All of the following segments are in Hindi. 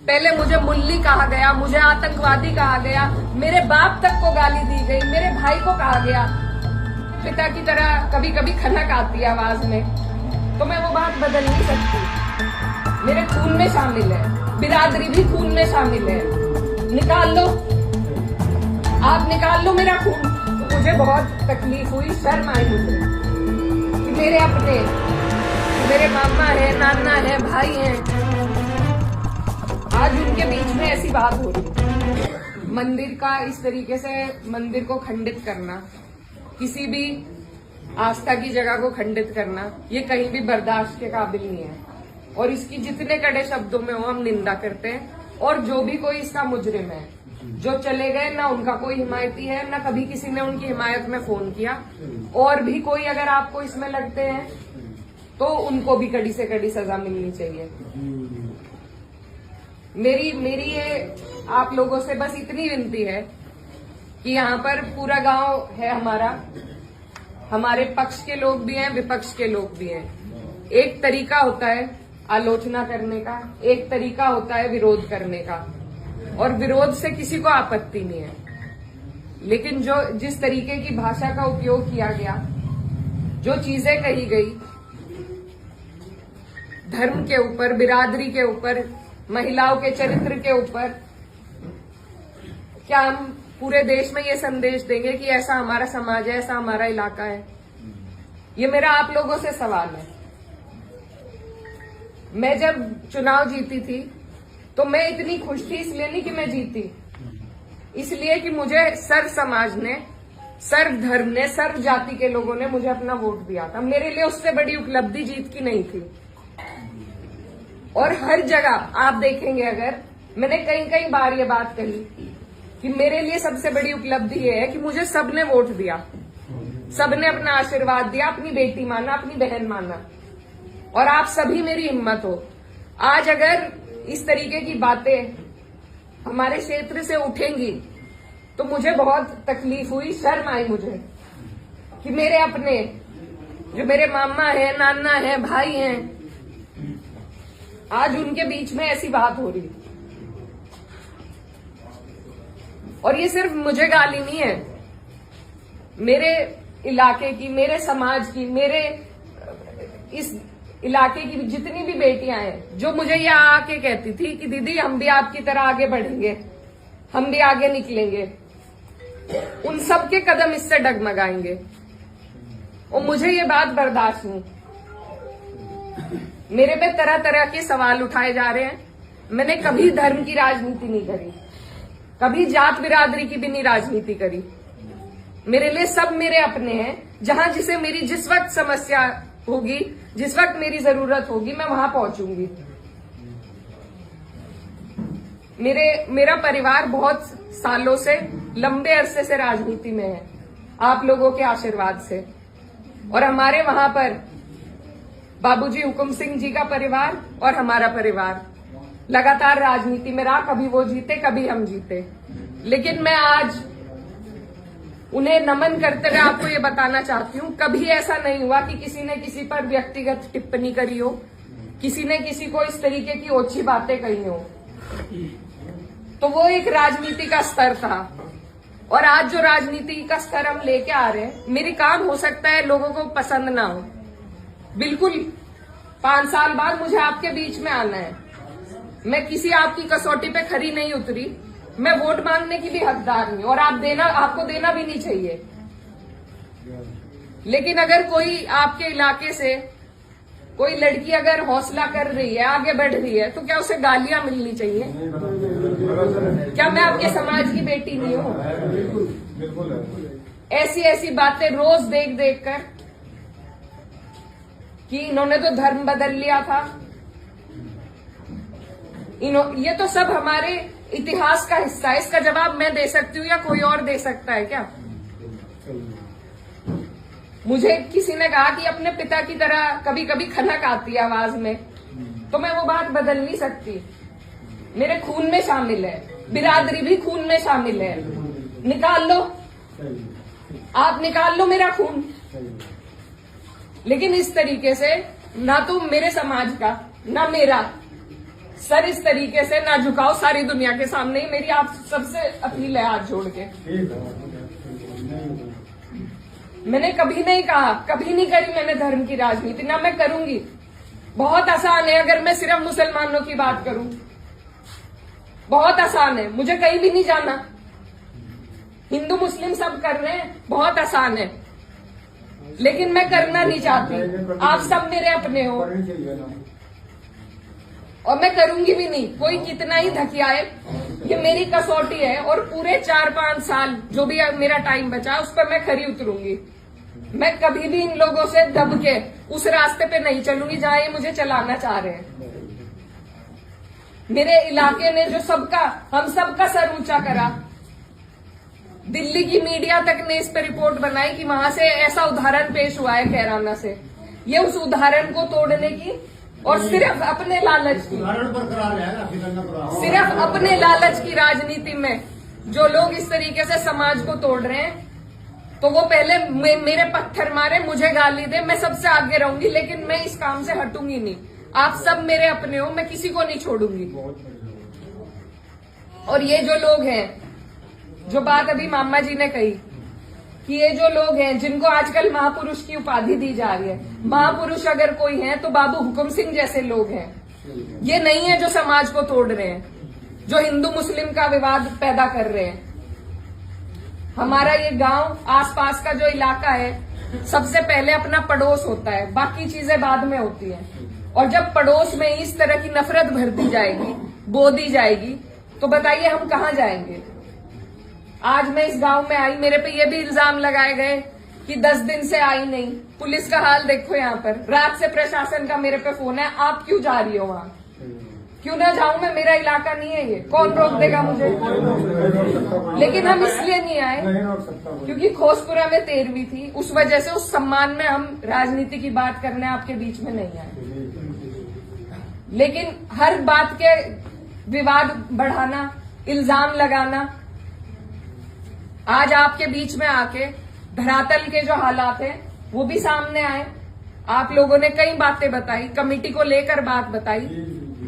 पहले मुझे मुल्ली कहा गया, मुझे आतंकवादी कहा गया, मेरे बाप तक को गाली दी गई, मेरे भाई को कहा गया। पिता की तरह कभी कभी खनक आती है आवाज में, तो मैं वो बात बदल नहीं सकती। मेरे खून में शामिल है, बिरादरी भी खून में शामिल है। निकाल लो, आप निकाल लो मेरा खून। तो मुझे बहुत तकलीफ हुई, शर्म आई मुझे कि मेरे अपने, मेरे मामा है, नाना है, भाई हैं, आज उनके बीच में ऐसी बात हो रही। मंदिर का इस तरीके से मंदिर को खंडित करना, किसी भी आस्था की जगह को खंडित करना, ये कहीं भी बर्दाश्त के काबिल नहीं है। और इसकी जितने कड़े शब्दों में हो हम निंदा करते हैं। और जो भी कोई इसका मुजरिम है, जो चले गए, ना उनका कोई हिमायती है, ना कभी किसी ने उनकी हिमायत में फोन किया। और भी कोई अगर आपको इसमें लगते हैं तो उनको भी कड़ी से कड़ी सजा मिलनी चाहिए। मेरी ये आप लोगों से बस इतनी विनती है कि यहाँ पर पूरा गांव है हमारा, हमारे पक्ष के लोग भी हैं, विपक्ष के लोग भी हैं। एक तरीका होता है आलोचना करने का, एक तरीका होता है विरोध करने का, और विरोध से किसी को आपत्ति नहीं है। लेकिन जिस तरीके की भाषा का उपयोग किया गया, जो चीजें कही गई धर्म के ऊपर, बिरादरी के ऊपर, महिलाओं के चरित्र के ऊपर, क्या हम पूरे देश में ये संदेश देंगे कि ऐसा हमारा समाज है, ऐसा हमारा इलाका है? ये मेरा आप लोगों से सवाल है। मैं जब चुनाव जीती थी तो मैं इतनी खुश थी, इसलिए नहीं कि मैं जीती, इसलिए कि मुझे सर्व समाज ने, सर्व धर्म ने, सर्व जाति के लोगों ने मुझे अपना वोट दिया था। मेरे लिए उससे बड़ी उपलब्धि जीत की नहीं थी। और हर जगह आप देखेंगे, अगर मैंने कई कई बार ये बात कही कि मेरे लिए सबसे बड़ी उपलब्धि ये है कि मुझे सबने वोट दिया, सबने अपना आशीर्वाद दिया, अपनी बेटी माना, अपनी बहन माना, और आप सभी मेरी हिम्मत हो। आज अगर इस तरीके की बातें हमारे क्षेत्र से उठेंगी तो मुझे बहुत तकलीफ हुई, शर्म आई मुझे कि मेरे अपने, जो मेरे मामा है, नाना है, भाई हैं, आज उनके बीच में ऐसी बात हो रही। और ये सिर्फ मुझे गाली नहीं है, मेरे इलाके की, मेरे समाज की, मेरे इस इलाके की जितनी भी बेटियां हैं, जो मुझे ये आके कहती थी कि दीदी हम भी आपकी तरह आगे बढ़ेंगे, हम भी आगे निकलेंगे, उन सब के कदम इससे डगमगाएंगे। और मुझे ये बात बर्दाश्त नहीं। मेरे पे तरह तरह के सवाल उठाए जा रहे हैं। मैंने कभी धर्म की राजनीति नहीं करी, कभी जात बिरादरी की भी नहीं राजनीति करी। मेरे लिए सब मेरे अपने हैं। जहां जिसे मेरी जिस वक्त समस्या होगी, जिस वक्त मेरी जरूरत होगी, मैं वहां पहुंचूंगी। मेरा परिवार बहुत सालों से, लंबे अरसे से राजनीति में है, आप लोगों के आशीर्वाद से। और हमारे वहां पर बाबूजी हुकुम सिंह जी का परिवार और हमारा परिवार लगातार राजनीति में रहा। कभी वो जीते, कभी हम जीते। लेकिन मैं आज उन्हें नमन करते हुए आपको ये बताना चाहती हूँ, कभी ऐसा नहीं हुआ कि किसी ने किसी पर व्यक्तिगत टिप्पणी करी हो, किसी ने किसी को इस तरीके की ओछी बातें कही हो। तो वो एक राजनीति का स्तर था। और आज जो राजनीति का स्तर हम लेके आ रहे हैं, मेरे काम हो सकता है लोगों को पसंद ना हो, बिल्कुल 5 साल बाद मुझे आपके बीच में आना है। मैं किसी आपकी कसौटी पे खरी नहीं उतरी, मैं वोट मांगने की भी हकदार नहीं, और आपको देना भी नहीं चाहिए। लेकिन अगर कोई आपके इलाके से कोई लड़की अगर हौसला कर रही है, आगे बढ़ रही है, तो क्या उसे गालियां मिलनी चाहिए? क्या मैं आपके समाज की बेटी नहीं हूं? ऐसी ऐसी बातें रोज देख देख कर कि इन्होंने तो धर्म बदल लिया था, ये तो सब हमारे इतिहास का हिस्सा है। इसका जवाब मैं दे सकती हूँ या कोई और दे सकता है क्या? मुझे किसी ने कहा कि अपने पिता की तरह कभी कभी खनक आती है आवाज में, तो मैं वो बात बदल नहीं सकती। मेरे खून में शामिल है, बिरादरी भी खून में शामिल है। निकाल लो, आप निकाल लो मेरा खून। लेकिन इस तरीके से ना तो मेरे समाज का, ना मेरा, सर इस तरीके से ना झुकाओ सारी दुनिया के सामने ही मेरी आप सबसे अपील है हाथ जोड़ के। मैंने कभी नहीं कहा, कभी नहीं करी मैंने धर्म की राजनीति, ना मैं करूंगी। बहुत आसान है अगर मैं सिर्फ मुसलमानों की बात करूं, बहुत आसान है, मुझे कहीं भी नहीं जाना। हिंदू मुस्लिम सब कर रहे हैं, बहुत आसान है, लेकिन मैं करना नहीं चाहती। आप सब मेरे अपने हो और मैं करूंगी भी नहीं। कोई कितना ही धकियाए, ये मेरी कसौटी है और पूरे 4-5 साल जो भी मेरा टाइम बचा उस पर मैं खरी उतरूंगी। मैं कभी भी इन लोगों से दब के उस रास्ते पे नहीं चलूंगी जहां ये मुझे चलाना चाह रहे हैं। मेरे इलाके ने जो हम सबका सर ऊंचा करा, दिल्ली की मीडिया तक ने इस पर रिपोर्ट बनाई कि वहां से ऐसा उदाहरण पेश हुआ है कैराना से। ये उस उदाहरण को तोड़ने की और सिर्फ अपने लालच की, सिर्फ अपने लालच की राजनीति में जो लोग इस तरीके से समाज को तोड़ रहे हैं, तो वो पहले मेरे पत्थर मारे, मुझे गाली दे, मैं सबसे आगे रहूंगी, लेकिन मैं इस काम से हटूंगी नहीं। आप सब मेरे अपने हो, मैं किसी को नहीं छोड़ूंगी। और ये जो लोग हैं, जो बात अभी मामा जी ने कही कि ये जो लोग हैं जिनको आजकल महापुरुष की उपाधि दी जा रही है, महापुरुष अगर कोई है तो बाबू हुकुम सिंह जैसे लोग हैं। ये नहीं है जो समाज को तोड़ रहे हैं, जो हिंदू मुस्लिम का विवाद पैदा कर रहे हैं। हमारा ये गांव, आसपास का जो इलाका है, सबसे पहले अपना पड़ोस होता है, बाकी चीजें बाद में होती हैं। और जब पड़ोस में इस तरह की नफरत भर दी जाएगी, बो दी जाएगी, तो बताइए हम कहां जाएंगे। आज मैं इस गांव में आई, मेरे पे ये भी इल्जाम लगाए गए कि 10 दिन से आई नहीं। पुलिस का हाल देखो यहाँ पर, रात से प्रशासन का मेरे पे फोन है, आप क्यों जा रही हो वहां। क्यों ना जाऊं मैं, मेरा इलाका नहीं है ये, कौन रोक देगा मुझे। लेकिन हम इसलिए नहीं आए क्योंकि खोसपुरा में 13वीं थी, उस वजह से उस सम्मान में हम राजनीति की बात करने आपके बीच में नहीं आए। लेकिन हर बात के विवाद बढ़ाना, इल्जाम लगाना, आज आपके बीच में आके धरातल के जो हालात हैं वो भी सामने आए। आप लोगों ने कई बातें बताई, कमेटी को लेकर बात बताई,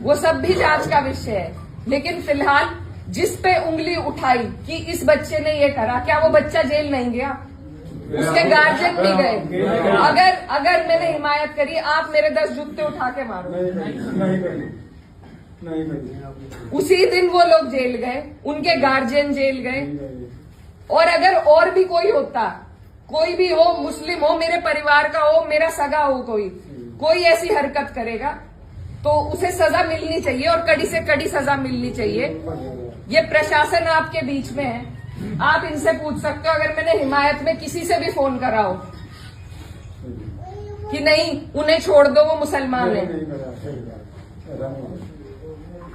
वो सब भी जांच का विषय है। लेकिन फिलहाल जिस पे उंगली उठाई कि इस बच्चे ने ये करा, क्या वो बच्चा जेल नहीं गया, उसके गार्जियन नहीं गए। अगर मैंने हिमायत करी, आप मेरे 10 जूते उठा के मारो। उसी दिन वो लोग जेल गए, उनके गार्जियन जेल गए। और अगर और भी कोई होता, कोई भी हो, मुस्लिम हो, मेरे परिवार का हो, मेरा सगा हो, कोई ऐसी हरकत करेगा तो उसे सजा मिलनी चाहिए और कड़ी से कड़ी सजा मिलनी चाहिए। ये प्रशासन आपके बीच में है, आप इनसे पूछ सकते हो। अगर मैंने हिमायत में किसी से भी फोन करा हो कि नहीं उन्हें छोड़ दो, वो मुसलमान है,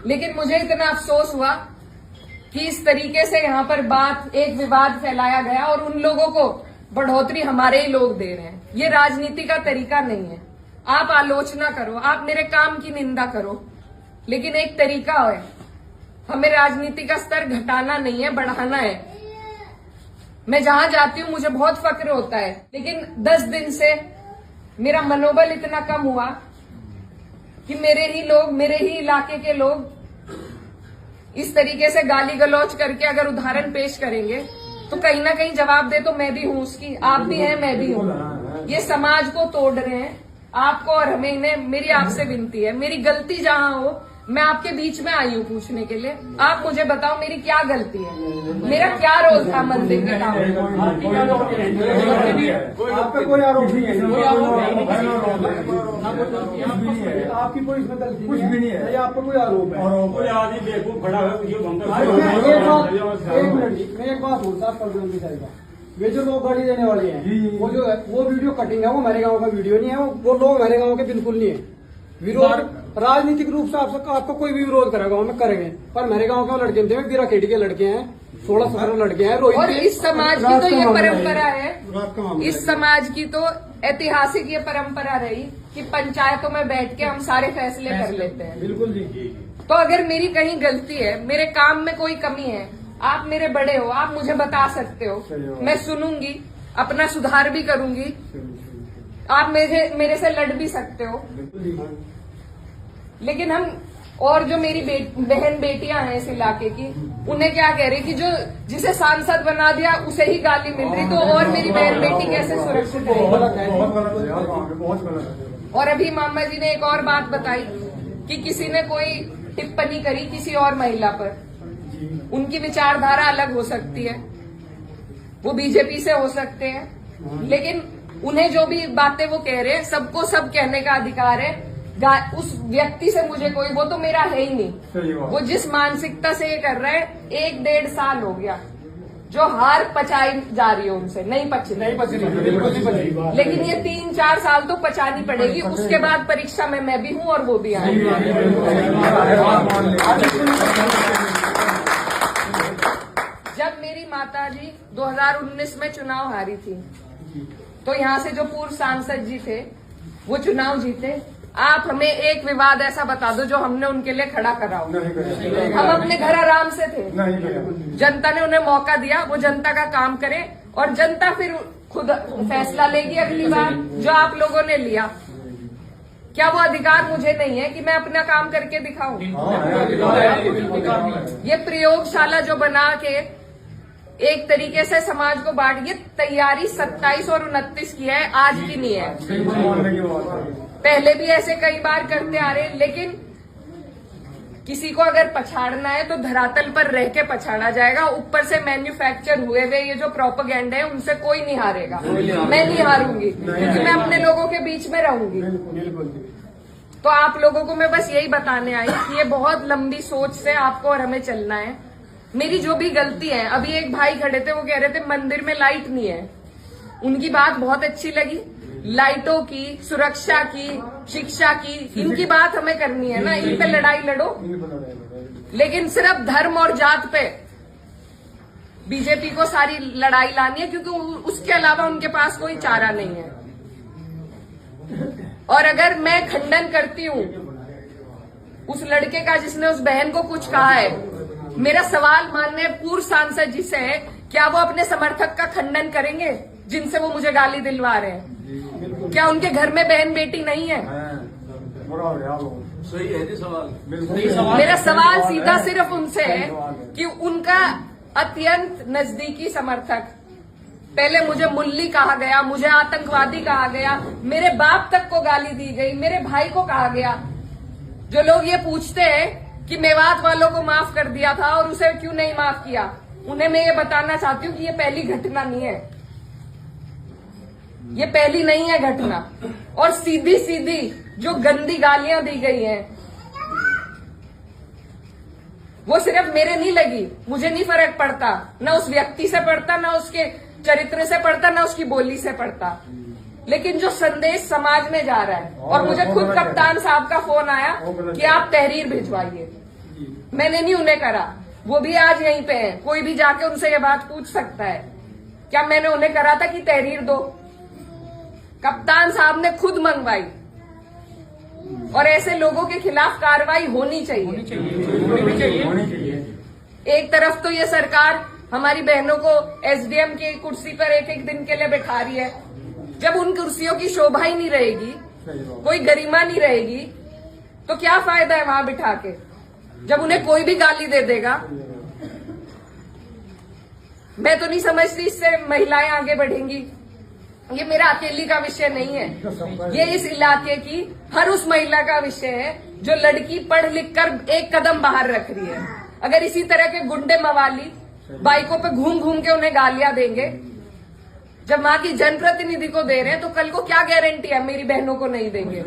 लेकिन मुझे इतना अफसोस हुआ कि इस तरीके से यहाँ पर एक विवाद फैलाया गया और उन लोगों को बढ़ोतरी हमारे ही लोग दे रहे हैं। ये राजनीति का तरीका नहीं है। आप आलोचना करो, आप मेरे काम की निंदा करो, लेकिन एक तरीका है, हमें राजनीति का स्तर घटाना नहीं है, बढ़ाना है। मैं जहां जाती हूँ मुझे बहुत फक्र होता है, लेकिन 10 दिन से मेरा मनोबल इतना कम हुआ कि मेरे ही लोग, मेरे ही इलाके के लोग इस तरीके से गाली गलौज करके अगर उदाहरण पेश करेंगे तो कहीं ना कहीं जवाब दे तो मैं भी हूं उसकी, आप भी हैं, मैं भी हूं। ये समाज को तोड़ रहे हैं, आपको और हमें। इन्हें मेरी आपसे विनती है, मेरी गलती जहां हो, मैं आपके बीच में आई हूँ पूछने के लिए। आप मुझे बताओ मेरी क्या गलती है, मेरा क्या रोल था मंदिर के काम में। आप पे कोई आरोप नहीं है, आपकी कोई इसमें गलती कुछ भी नहीं है, आप पे कोई आरोप है। मैं एक बात बोलता हूँ, वे जो लोग गाड़ी देने वाले हैं, वो वीडियो कटिंग है, वो मेरे गांव का वीडियो नहीं है, वो लोग मेरे गांव के बिल्कुल नहीं है। विरोध राजनीतिक रूप से आपको कोई भी विरोध करेगा गाँव में करेंगे, पर मेरे गांव के लड़के थे, बीरा खेड़ी के लड़के हैं, 16-17 लड़के हैं। और इस समाज की तो ये परंपरा है, इस समाज की तो ऐतिहासिक ये परंपरा रही कि पंचायतों में बैठ के हम सारे फैसले कर लेते हैं। बिल्कुल जी। तो अगर मेरी कहीं गलती है, मेरे काम में कोई कमी है, आप मेरे बड़े हो, आप मुझे बता सकते हो, मैं सुनूंगी, अपना सुधार भी करूंगी। आप मेरे से लड़ भी सकते हो, लेकिन हम और जो मेरी बहन बेटियां हैं इस इलाके की, उन्हें क्या कह रही कि जो जिसे सांसद बना दिया उसे ही गाली मिल रही, तो और मेरी बहन बेटी कैसे सुरक्षित रहेगी। और अभी मामा जी ने एक और बात बताई कि किसी ने कोई टिप्पणी करी किसी और महिला पर, उनकी विचारधारा अलग हो सकती है, वो बीजेपी से हो सकते हैं, लेकिन उन्हें जो भी बातें वो कह रहे हैं सबको सब कहने का अधिकार है। उस व्यक्ति से मुझे कोई, वो तो मेरा है ही नहीं, वो जिस मानसिकता से ये कर रहा है, 1-1.5 साल हो गया जो हार पचाई जा रही है उनसे, नहीं पच रही, लेकिन ये 3-4 साल तो पचानी पड़ेगी, उसके बाद परीक्षा में मैं भी हूँ और वो भी आएंगे। जब मेरी माताजी 2019 में चुनाव हारी थी, तो यहाँ से जो पूर्व सांसद जी थे वो चुनाव जीते। आप हमें एक विवाद ऐसा बता दो जो हमने उनके लिए खड़ा करा हो। हम अपने घर आराम से थे, जनता ने उन्हें मौका दिया, वो जनता का काम करे और जनता फिर खुद फैसला लेगी अगली बार, जो आप लोगों ने लिया। क्या वो अधिकार मुझे नहीं है कि मैं अपना काम करके दिखाऊं? ये प्रयोगशाला जो बना के एक तरीके से समाज को बांट, ये तैयारी 27 और 29 की है, आज की नहीं है। पहले भी ऐसे कई बार करते आ रहे हैं, लेकिन किसी को अगर पछाड़ना है तो धरातल पर रह के पछाड़ा जाएगा। ऊपर से मैन्युफैक्चर हुए हुए ये जो प्रोपेगेंडा है उनसे कोई नहीं हारेगा, मैं नहीं हारूंगी क्योंकि मैं अपने लोगों के बीच में रहूंगी। तो आप लोगों को मैं बस यही बताने आई कि ये बहुत लंबी सोच से आपको और हमें चलना है। मेरी जो भी गलती है, अभी एक भाई खड़े थे, वो कह रहे थे मंदिर में लाइट नहीं है, उनकी बात बहुत अच्छी लगी। लाइटों की, सुरक्षा की, शिक्षा की, इनकी बात हमें करनी है ना, इन पे लड़ाई लड़ो, लेकिन सिर्फ धर्म और जात पे बीजेपी को सारी लड़ाई लानी है, क्योंकि उसके अलावा उनके पास कोई चारा नहीं है। और अगर मैं खंडन करती हूँ उस लड़के का जिसने उस बहन को कुछ कहा है, मेरा सवाल माननीय पूर्व सांसद जी से है, क्या वो अपने समर्थक का खंडन करेंगे जिनसे वो मुझे गाली दिलवा रहे हैं? क्या उनके घर में बहन बेटी नहीं है? सही है जी सवाल। मेरा सवाल सीधा सिर्फ उनसे है कि उनका अत्यंत नजदीकी समर्थक, पहले मुझे मुल्ली कहा गया, मुझे आतंकवादी कहा गया, मेरे बाप तक को गाली दी गई, मेरे भाई को कहा गया। जो लोग ये पूछते हैं कि मेवात वालों को माफ कर दिया था और उसे क्यों नहीं माफ किया, उन्हें मैं ये बताना चाहती हूँ कि ये पहली घटना नहीं है, ये पहली नहीं है घटना। और सीधी सीधी जो गंदी गालियां दी गई हैं, वो सिर्फ मेरे नहीं लगी, मुझे नहीं फर्क पड़ता, ना उस व्यक्ति से पड़ता, ना उसके चरित्र से पड़ता, ना उसकी बोली से पड़ता, लेकिन जो संदेश समाज में जा रहा है। और मुझे खुद कप्तान साहब का फोन आया कि आप तहरीर भिजवाइए, मैंने नहीं उन्हें करा, वो भी आज यहीं पे है, कोई भी जाके उनसे ये बात पूछ सकता है, क्या मैंने उन्हें करा था कि तहरीर दो? कप्तान साहब ने खुद मंगवाई। और ऐसे लोगों के खिलाफ कार्रवाई होनी चाहिए। एक तरफ तो ये सरकार हमारी बहनों को एसडीएम की कुर्सी पर एक एक दिन के लिए बैठा रही है, जब उन कुर्सियों की शोभा ही नहीं रहेगी, कोई गरिमा नहीं रहेगी, तो क्या फायदा है वहां बिठा के, जब उन्हें कोई भी गाली दे देगा। मैं तो नहीं समझती इससे महिलाएं आगे बढ़ेंगी। ये मेरा अकेली का विषय नहीं है, ये इस इलाके की हर उस महिला का विषय है जो लड़की पढ़ लिख कर एक कदम बाहर रख रही है। अगर इसी तरह के गुंडे मवाली बाइकों पे घूम घूम के उन्हें गालियां देंगे, जब वहां की जनप्रतिनिधि को दे रहे हैं, तो कल को क्या गारंटी है मेरी बहनों को नहीं देंगे?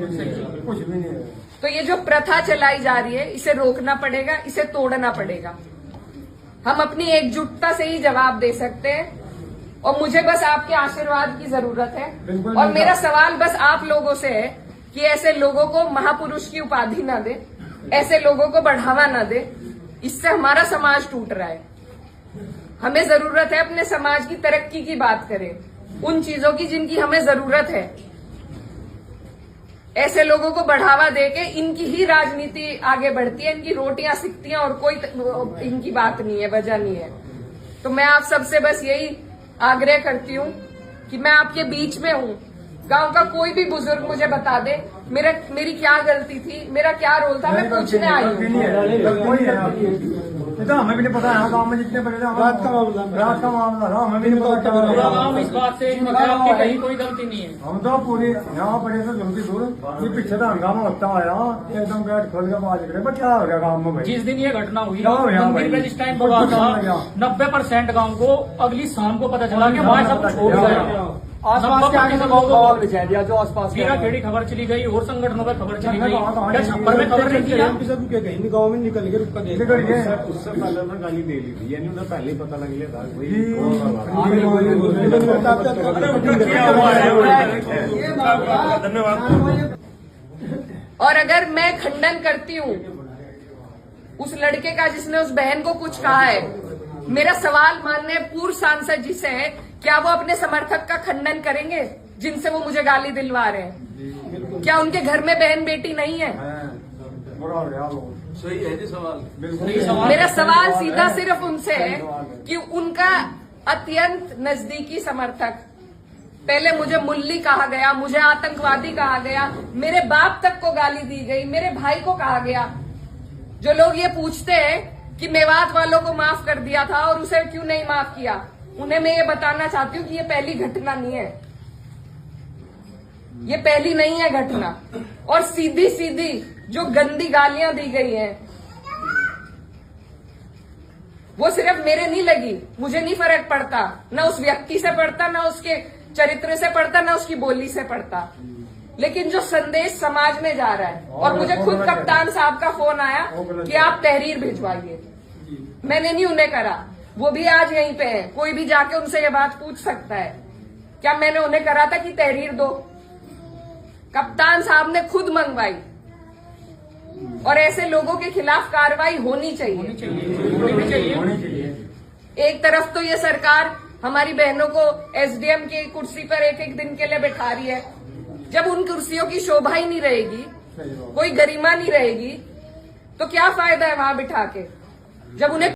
तो ये जो प्रथा चलाई जा रही है, इसे रोकना पड़ेगा, इसे तोड़ना पड़ेगा। हम अपनी एकजुटता से ही जवाब दे सकते हैं, और मुझे बस आपके आशीर्वाद की जरूरत है। और मेरा सवाल बस आप लोगों से है कि ऐसे लोगों को महापुरुष की उपाधि न दे, ऐसे लोगों को बढ़ावा न दे, इससे हमारा समाज टूट रहा है। हमें जरूरत है अपने समाज की तरक्की की बात करें, उन चीजों की जिनकी हमें जरूरत है। ऐसे लोगों को बढ़ावा देके इनकी ही राजनीति आगे बढ़ती है, इनकी रोटियां सिकती हैं, और कोई इनकी बात नहीं है, वजह नहीं है। तो मैं आप सबसे बस यही आग्रह करती हूँ कि मैं आपके बीच में हूँ। गांव का कोई भी बुजुर्ग मुझे बता दे मेरी क्या गलती थी, मेरा क्या रोल था, मैं पूछने आई हूँ। तो हमें भी नहीं पता है गाँव में जितने बड़े रात का मामला था, हमें भी नहीं पता। पूरा गाँव इस बात से एकमत है आपकी कहीं कोई गलती नहीं है। हम तो पूरी यहाँ पड़े थे जल्दी दूर, ये पीछे तो हंगामा होता आया, एकदम गेट खोल के बाज करे, बट क्या हो गया गाँव में भाई? जिस दिन ये घटना हुई क्या हो गया मंदिर भाई? पे जिस टाइम हुआ था 90% गाँव को अगली शाम को पता चला कि वहाँ सब कुछ हो गया। आसपास के आगे सब बवाल बिछा दिया जो आसपास कीड़ा खेड़ी खबर चली गई और संगठनों पर खबर चली गई, क्या छप्पर में खबर नहीं किया? गाँव में निकल के रुका गया। उससे पहले उन्होंने गाली दे ली थी, यानी उन्हें पहले ही पता लग लिया था धन्यवाद। और अगर मैं खंडन करती हूँ उस लड़के का जिसने उस बहन को कुछ कहा है, मेरा सवाल माननीय पूर्व सांसद जी से है, क्या वो अपने समर्थक का खंडन करेंगे जिनसे वो मुझे गाली दिलवा रहे हैं? क्या उनके घर में बहन बेटी नहीं है? सही है जी सवाल। मेरा सवाल सीधा सिर्फ उनसे है कि उनका अत्यंत नजदीकी समर्थक, पहले मुझे मुल्ली कहा गया, मुझे आतंकवादी कहा गया, मेरे बाप तक को गाली दी गई, मेरे भाई को कहा गया। जो लोग ये पूछते हैं कि मेवात वालों को माफ कर दिया था और उसे क्यों नहीं माफ किया, उन्हें मैं ये बताना चाहती हूँ कि ये पहली घटना नहीं है, ये पहली नहीं है घटना। और सीधी सीधी जो गंदी गालियां दी गई हैं वो सिर्फ मेरे नहीं लगी, मुझे नहीं फर्क पड़ता, ना उस व्यक्ति से पड़ता, ना उसके चरित्र से पड़ता, ना उसकी बोली से पड़ता, लेकिन जो संदेश समाज में जा रहा है। और मुझे खुद कप्तान साहब का फोन आया कि आप तहरीर भिजवाइए, मैंने नहीं उन्हें करा, वो भी आज यहीं पे है, कोई भी जाके उनसे ये बात पूछ सकता है। क्या मैंने उन्हें करा था कि तहरीर दो? कप्तान साहब ने खुद मंगवाई। और ऐसे लोगों के खिलाफ कार्रवाई होनी चाहिए। एक तरफ तो ये सरकार हमारी बहनों को एसडीएम की कुर्सी पर एक एक दिन के लिए बैठा रही है, जब उन कुर्सियों की शोभा ही नहीं रहेगी, कोई गरिमा नहीं रहेगी, तो क्या फायदा है वहां बिठा के, जब उन्हें